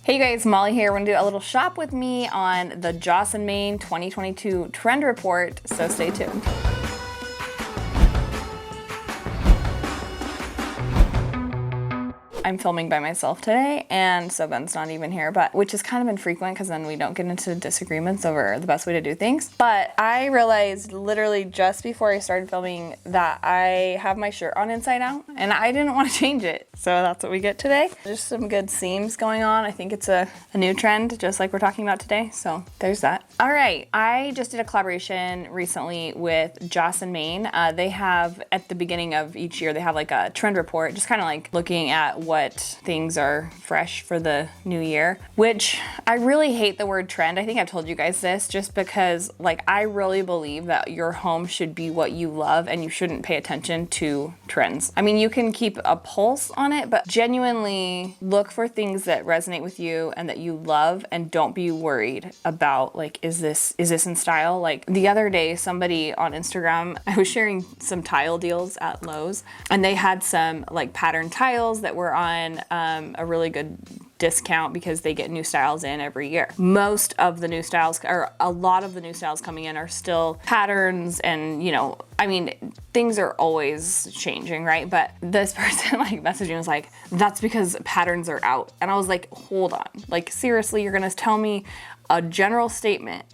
Hey you guys, Molly here. We're gonna do a little shop with me on the Joss & Main 2022 trend report, so stay tuned. I'm filming by myself today, and so Ben's not even here, but which is kind of infrequent because then we don't get into disagreements over the best way to do things. But I realized literally just before I started filming that I have my shirt on inside out, and I didn't want to change it. So that's what we get today. Just some good seams going on. I think it's a new trend, just like we're talking about today. So there's that. All right, I just did a collaboration recently with Joss & Main. They have, at the beginning of each year, they have like a trend report, just kind of like looking at what things are fresh for the new year, which I really hate the word trend. I think I've told you guys this just because like I really believe that your home should be what you love and you shouldn't pay attention to trends. I mean, you can keep a pulse on it, but genuinely look for things that resonate with you and that you love, and don't be worried about like, is this in style? Like the other day, somebody on Instagram, I was sharing some tile deals at Lowe's, and they had some like pattern tiles that were on a really good discount because they get new styles in every year. Most of the new styles, or a lot of the new styles coming in, are still patterns, and you know, I mean, things are always changing, right? But this person like messaging was like, that's because patterns are out. And I was like, hold on, like seriously, you're gonna tell me a general statement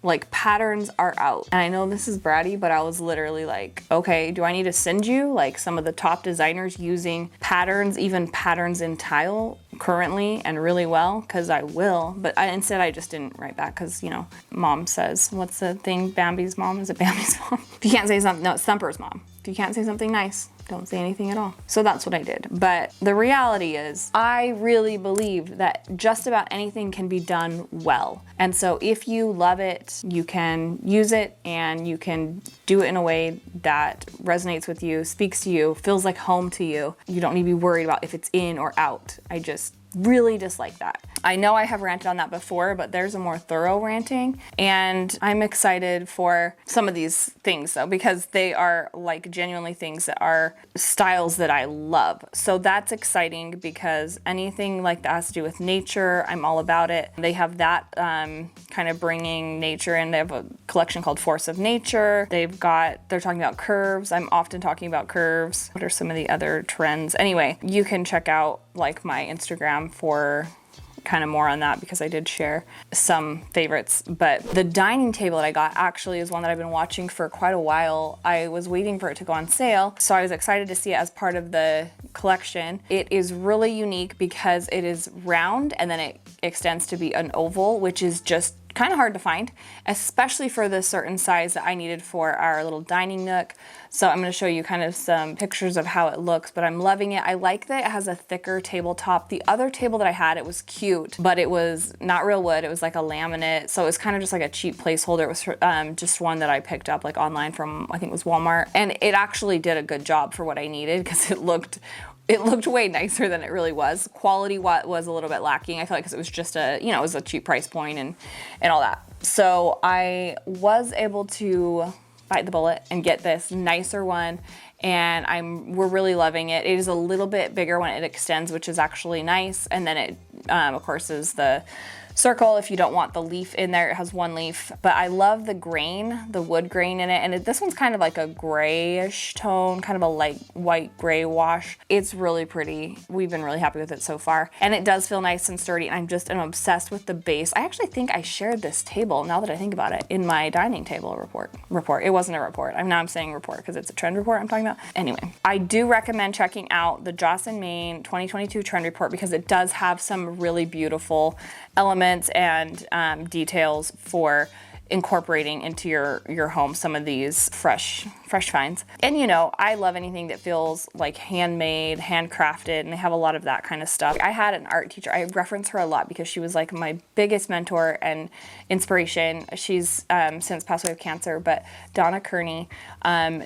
like patterns are out? And I know this is bratty, but I was literally like, okay, do I need to send you like some of the top designers using patterns, even patterns in tile currently and really well? Because I will, but instead I just didn't write back because, you know, mom says, what's the thing, Bambi's mom? Is it Bambi's mom? If you can't say something, no, it's Thumper's mom. If you can't say something nice, don't say anything at all. So that's what I did. But the reality is, I really believe that just about anything can be done well. And so if you love it, you can use it, and you can do it in a way that resonates with you, speaks to you, feels like home to you. You don't need to be worried about if it's in or out. I just really dislike that. I know I have ranted on that before, but there's a more thorough ranting, and I'm excited for some of these things though, because they are like genuinely things that are styles that I love. So that's exciting because anything like that has to do with nature, I'm all about it. They have that kind of bringing nature in. They have a collection called Force of Nature. They're talking about curves. I'm often talking about curves. What are some of the other trends? Anyway, you can check out like my Instagram for kind of more on that because I did share some favorites. But the dining table that I got actually is one that I've been watching for quite a while. I was waiting for it to go on sale, so I was excited to see it as part of the collection. It is really unique because it is round and then it extends to be an oval, which is just kind of hard to find, especially for the certain size that I needed for our little dining nook. So I'm going to show you kind of some pictures of how it looks, but I'm loving it. I like that it has a thicker tabletop. The other table that I had, it was cute, but it was not real wood. It was like a laminate. So it was kind of just like a cheap placeholder. It was just one that I picked up like online from, I think it was Walmart. And it actually did a good job for what I needed because it looked way nicer than it really was. Quality was a little bit lacking, I feel like, because it was just it was a cheap price point and all that. So I was able to bite the bullet and get this nicer one, and we're really loving it. It is a little bit bigger when it extends, which is actually nice. And then it, of course, is the circle if you don't want the leaf in there. It has one leaf, but I love the grain, the wood grain in it. And this one's kind of like a grayish tone, kind of a light white gray wash. It's really pretty. We've been really happy with it so far. And it does feel nice and sturdy. And I'm obsessed with the base. I actually think I shared this table, now that I think about it, in my dining table report. It wasn't a report. Now I'm saying report because it's a trend report I'm talking about. Anyway, I do recommend checking out the Joss & Main 2022 trend report because it does have some really beautiful elements and details for incorporating into your home some of these fresh finds. And you know, I love anything that feels like handmade, handcrafted, and they have a lot of that kind of stuff. I had an art teacher, I reference her a lot because she was like my biggest mentor and inspiration. She's since passed away of cancer, but Donna Kearney,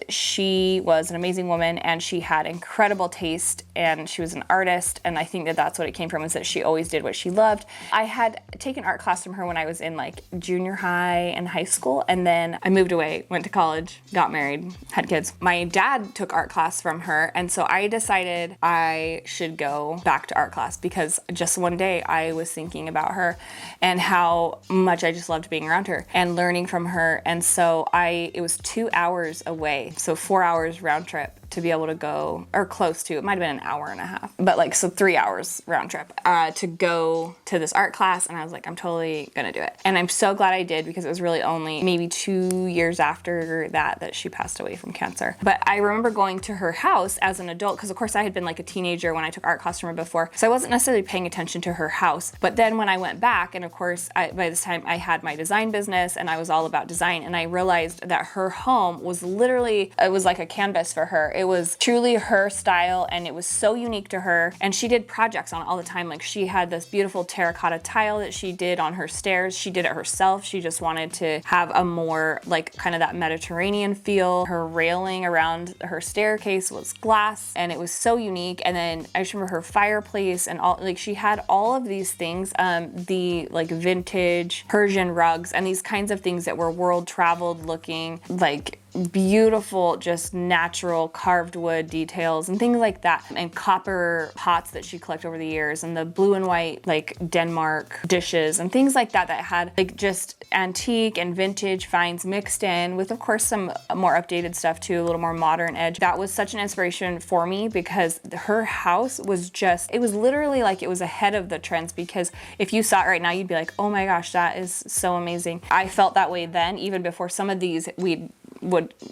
she was an amazing woman and she had incredible taste and she was an artist, and I think that that's what it came from, is that she always did what she loved. I had taken art class from her when I was in like junior high and high school, and then I moved away, went to college, got married, had kids. My dad took art class from her, and so I decided I should go back to art class because just one day I was thinking about her and how much I just loved being around her and learning from her. And so it was 2 hours away, so 4 hours round trip to be able to go, or close to, it might have been an hour and a half, but like, so 3 hours round trip to go to this art class. And I was like, I'm totally gonna do it. And I'm so glad I did, because it was really only maybe 2 years after that she passed away from cancer. But I remember going to her house as an adult, because of course I had been like a teenager when I took art class from her before, so I wasn't necessarily paying attention to her house. But then when I went back, and of course by this time I had my design business and I was all about design, and I realized that her home was literally, it was like a canvas for her. It was truly her style, and it was so unique to her, and she did projects on it all the time. Like, she had this beautiful terracotta tile that she did on her stairs. She did it herself. She just wanted to have a more like kind of that Mediterranean feel. Her railing around her staircase was glass, and it was so unique. And then I just remember her fireplace and all, like, she had all of these things, the like vintage Persian rugs and these kinds of things that were world traveled looking, like beautiful, just natural carved wood details and things like that, and copper pots that she collected over the years, and the blue and white like Denmark dishes and things like that that had like just antique and vintage finds mixed in with, of course, some more updated stuff too, a little more modern edge. That was such an inspiration for me, because her house was just, it was literally like it was ahead of the trends, because if you saw it right now, you'd be like, oh my gosh, that is so amazing. I felt that way then, even before some of these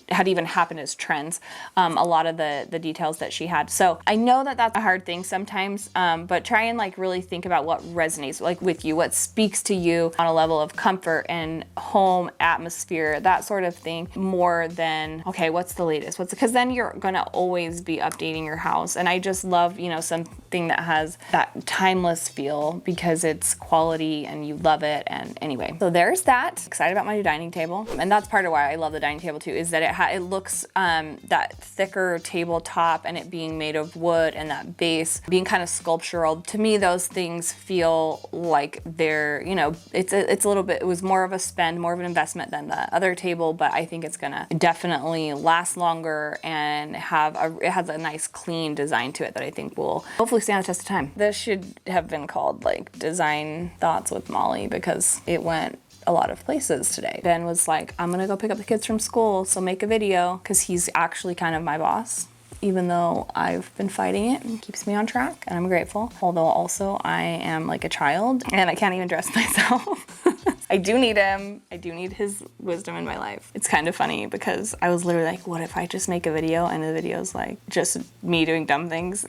had even happened as trends, a lot of the details that she had. So I know that that's a hard thing sometimes, but try and like really think about what resonates like with you, what speaks to you on a level of comfort and home atmosphere, that sort of thing, more than, okay, what's the latest? Because then you're gonna always be updating your house. And I just love, you know, something that has that timeless feel, because it's quality and you love it. And anyway, so there's that. Excited about my new dining table. And that's part of why I love the dining table too, is that it looks that thicker tabletop, and it being made of wood, and that base being kind of sculptural. To me, those things feel like they're, you know, it's a little bit, it was more of a spend, more of an investment than the other table, but I think it's gonna definitely last longer and it has a nice clean design to it that I think will hopefully stand the test of time. This should have been called like Design Thoughts with Mollie, because it went a lot of places today. Ben was like, I'm gonna go pick up the kids from school, so make a video, because he's actually kind of my boss, even though I've been fighting it, and keeps me on track, and I'm grateful. Although also I am like a child and I can't even dress myself. I do need him. I do need his wisdom in my life. It's kind of funny, because I was literally like, what if I just make a video and the video's like just me doing dumb things?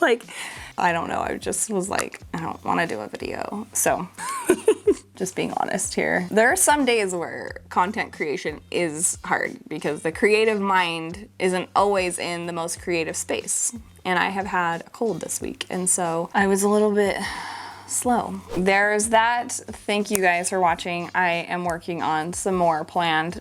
Like, I don't know. I just was like, I don't want to do a video. So just being honest here. There are some days where content creation is hard, because the creative mind isn't always in the most creative space. And I have had a cold this week, and so I was a little bit slow. There's that. Thank you guys for watching. I am working on some more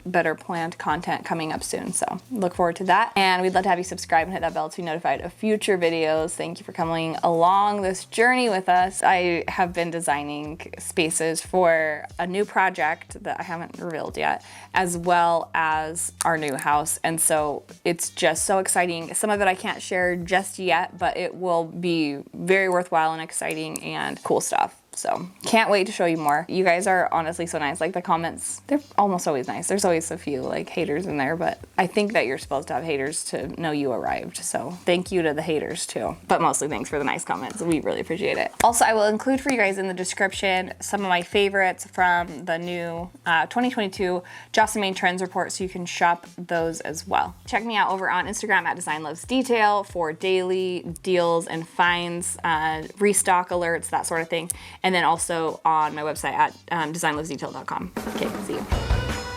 better planned content coming up soon, so look forward to that. And we'd love to have you subscribe and hit that bell to be notified of future videos. Thank you for coming along this journey with us. I have been designing spaces for a new project that I haven't revealed yet, as well as our new house, and so it's just so exciting. Some of it I can't share just yet, but it will be very worthwhile and exciting and cool stuff. So can't wait to show you more. You guys are honestly so nice. Like, the comments, they're almost always nice. There's always a few like haters in there, but I think that you're supposed to have haters to know you arrived. So thank you to the haters too. But mostly thanks for the nice comments. We really appreciate it. Also, I will include for you guys in the description some of my favorites from the new 2022 Joss & Main Trends Report, so you can shop those as well. Check me out over on Instagram at Design Loves Detail for daily deals and finds, restock alerts, that sort of thing. And then also on my website at designlovesdetail.com. Okay, see you.